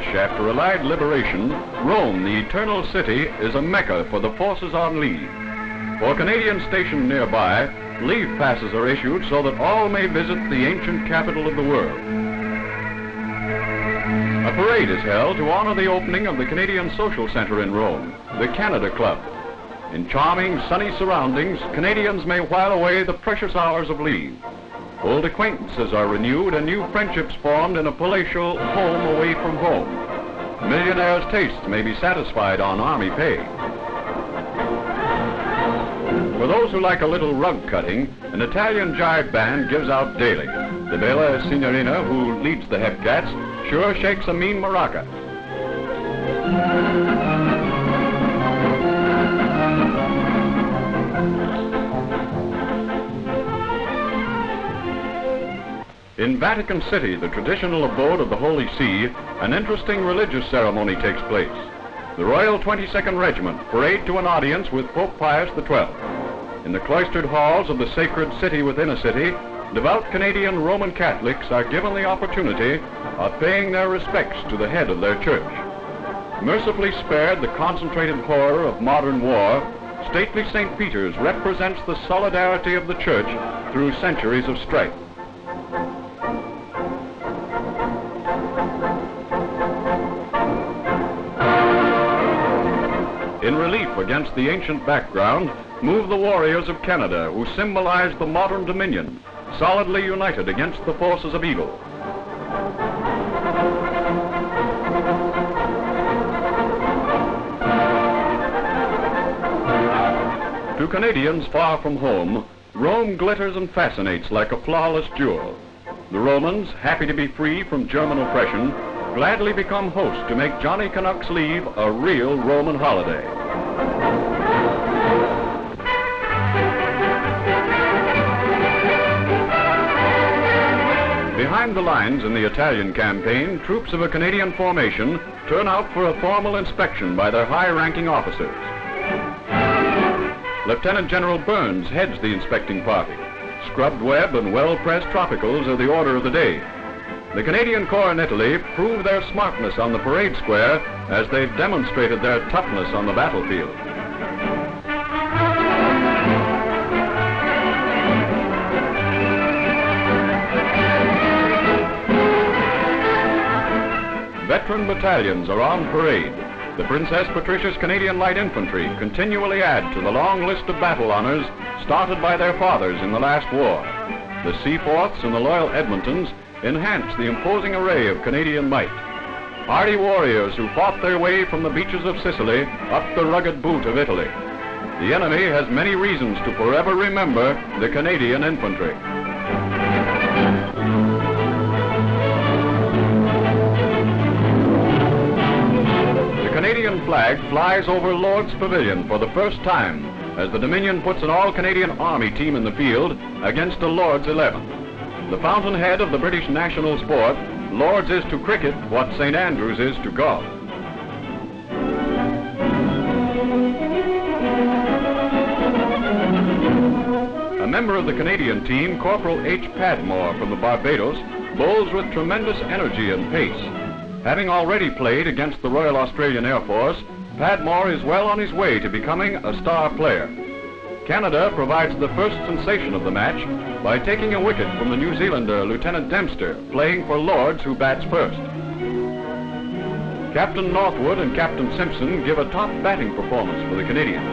fresh after Allied liberation, Rome, the Eternal City, is a mecca for the forces on leave. For Canadians stationed nearby, leave passes are issued so that all may visit the ancient capital of the world. A parade is held to honor the opening of the Canadian Social Center in Rome, the Canada Club. In charming, sunny surroundings, Canadians may while away the precious hours of leave. Old acquaintances are renewed and new friendships formed in a palatial home away from home. Millionaires' tastes may be satisfied on army pay. For those who like a little rug cutting, an Italian jive band gives out daily. The bella signorina who leads the Hepcats sure shakes a mean maraca. In Vatican City, the traditional abode of the Holy See, an interesting religious ceremony takes place. The Royal 22nd Regiment parade to an audience with Pope Pius XII. In the cloistered halls of the sacred city within a city, devout Canadian Roman Catholics are given the opportunity of paying their respects to the head of their church. Mercifully spared the concentrated horror of modern war, stately St. Peter's represents the solidarity of the church through centuries of strife. In relief against the ancient background, move the warriors of Canada who symbolize the modern Dominion, solidly united against the forces of evil. To Canadians far from home, Rome glitters and fascinates like a flawless jewel. The Romans, happy to be free from German oppression, gladly become hosts to make Johnny Canuck's leave a real Roman holiday. Behind the lines in the Italian campaign, troops of a Canadian formation turn out for a formal inspection by their high-ranking officers. Lieutenant General Burns heads the inspecting party. Scrubbed web and well-pressed tropicals are the order of the day. The Canadian Corps in Italy prove their smartness on the parade square as they've demonstrated their toughness on the battlefield. Veteran battalions are on parade. The Princess Patricia's Canadian Light Infantry continually add to the long list of battle honors started by their fathers in the last war. The Seaforths and the Loyal Edmontons enhance the imposing array of Canadian might. Hardy warriors who fought their way from the beaches of Sicily up the rugged boot of Italy. The enemy has many reasons to forever remember the Canadian infantry. The Canadian flag flies over Lords Pavilion for the first time as the Dominion puts an all-Canadian Army team in the field against a Lords 11. The fountainhead of the British national sport, Lords is to cricket what St. Andrews is to golf. A member of the Canadian team, Corporal H. Padmore from the Barbados, bowls with tremendous energy and pace. Having already played against the Royal Australian Air Force, Padmore is well on his way to becoming a star player. Canada provides the first sensation of the match by taking a wicket from the New Zealander Lieutenant Dempster, playing for Lords, who bats first. Captain Northwood and Captain Simpson give a top batting performance for the Canadians.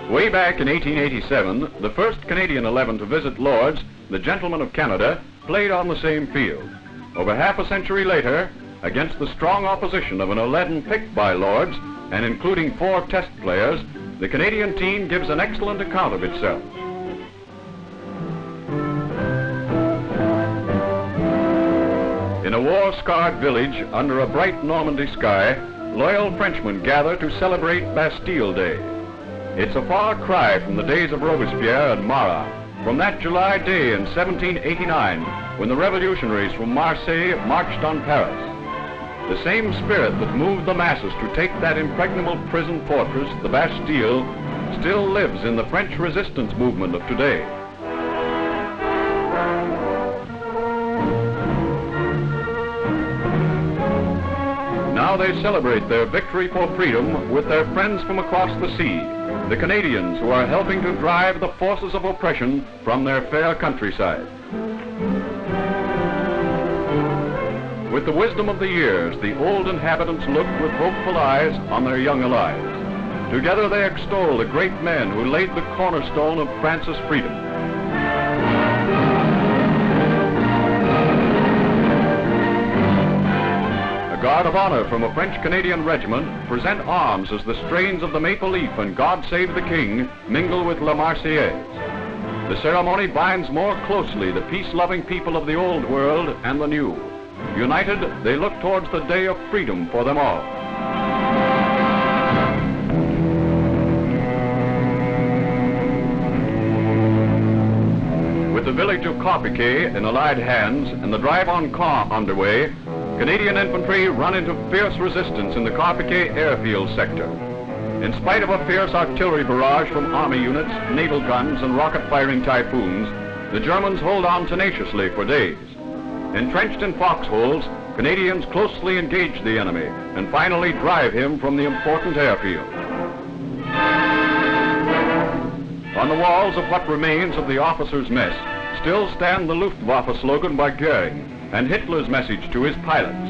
Way back in 1887, the first Canadian 11 to visit Lords, the Gentlemen of Canada, played on the same field. Over half a century later, against the strong opposition of an 11 picked by Lords, and including 4 test players, the Canadian team gives an excellent account of itself. In a war-scarred village under a bright Normandy sky, loyal Frenchmen gather to celebrate Bastille Day. It's a far cry from the days of Robespierre and Marat, from that July day in 1789 when the revolutionaries from Marseille marched on Paris. The same spirit that moved the masses to take that impregnable prison fortress, the Bastille, still lives in the French resistance movement of today. Now they celebrate their victory for freedom with their friends from across the sea, the Canadians who are helping to drive the forces of oppression from their fair countryside. With the wisdom of the years, the old inhabitants look with hopeful eyes on their younger lives. Together they extol the great men who laid the cornerstone of France's freedom. A guard of honor from a French-Canadian regiment present arms as the strains of the Maple Leaf and God Save the King mingle with La Marseillaise. The ceremony binds more closely the peace-loving people of the old world and the new. United, they look towards the day of freedom for them all. With the village of Corpiquet in Allied hands and the drive on Caen underway, Canadian infantry run into fierce resistance in the Corpiquet airfield sector. In spite of a fierce artillery barrage from army units, naval guns, and rocket-firing typhoons, the Germans hold on tenaciously for days. Entrenched in foxholes, Canadians closely engage the enemy and finally drive him from the important airfield. On the walls of what remains of the officers' mess still stand the Luftwaffe slogan by Goering and Hitler's message to his pilots.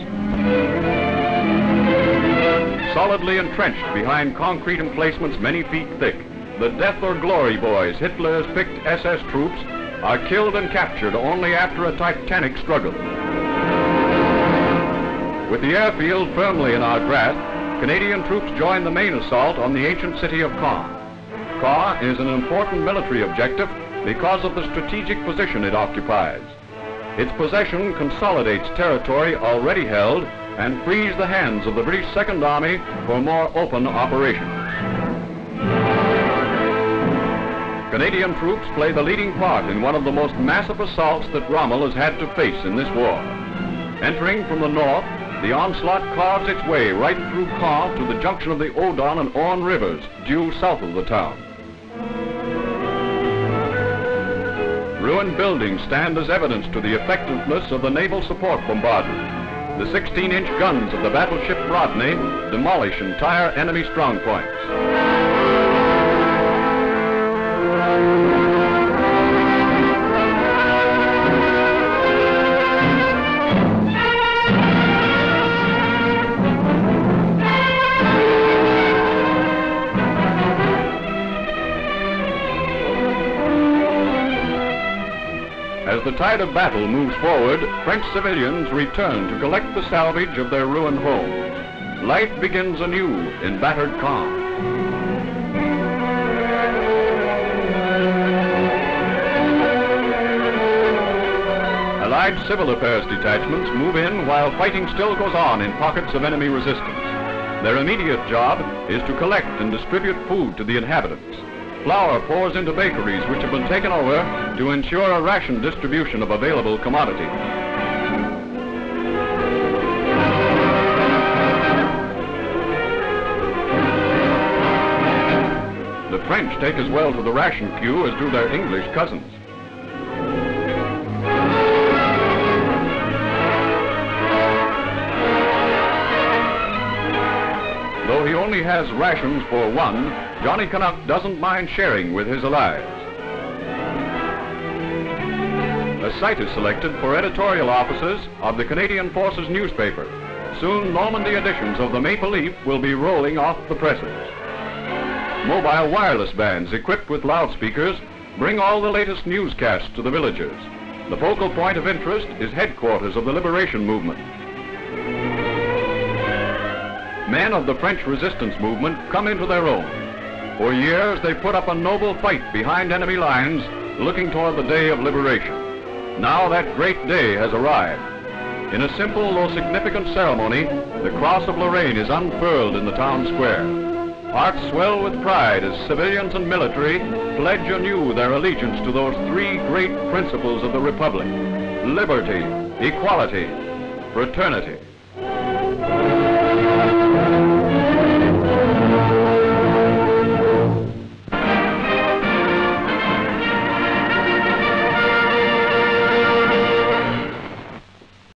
Solidly entrenched behind concrete emplacements many feet thick, the death or glory boys, Hitler's picked SS troops, are killed and captured only after a titanic struggle. With the airfield firmly in our grasp, Canadian troops join the main assault on the ancient city of Caen. Caen is an important military objective because of the strategic position it occupies. Its possession consolidates territory already held and frees the hands of the British Second Army for more open operations. Canadian troops play the leading part in one of the most massive assaults that Rommel has had to face in this war. Entering from the north, the onslaught carves its way right through Caen to the junction of the Odon and Orne rivers, due south of the town. Ruined buildings stand as evidence to the effectiveness of the naval support bombardment. The 16-inch guns of the battleship Rodney demolish entire enemy strong points. As the tide of battle moves forward, French civilians return to collect the salvage of their ruined homes. Life begins anew in battered Caen. Allied civil affairs detachments move in while fighting still goes on in pockets of enemy resistance. Their immediate job is to collect and distribute food to the inhabitants. Flour pours into bakeries which have been taken over to ensure a ration distribution of available commodities. The French take as well to the ration queue as do their English cousins. Though he only has rations for one, Johnny Canuck doesn't mind sharing with his allies. A site is selected for editorial offices of the Canadian Forces newspaper. Soon Normandy editions of the Maple Leaf will be rolling off the presses. Mobile wireless bands equipped with loudspeakers bring all the latest newscasts to the villagers. The focal point of interest is headquarters of the liberation movement. Men of the French resistance movement come into their own. For years, they put up a noble fight behind enemy lines, looking toward the day of liberation. Now that great day has arrived. In a simple though significant ceremony, the Cross of Lorraine is unfurled in the town square. Hearts swell with pride as civilians and military pledge anew their allegiance to those three great principles of the Republic: liberty, equality, fraternity.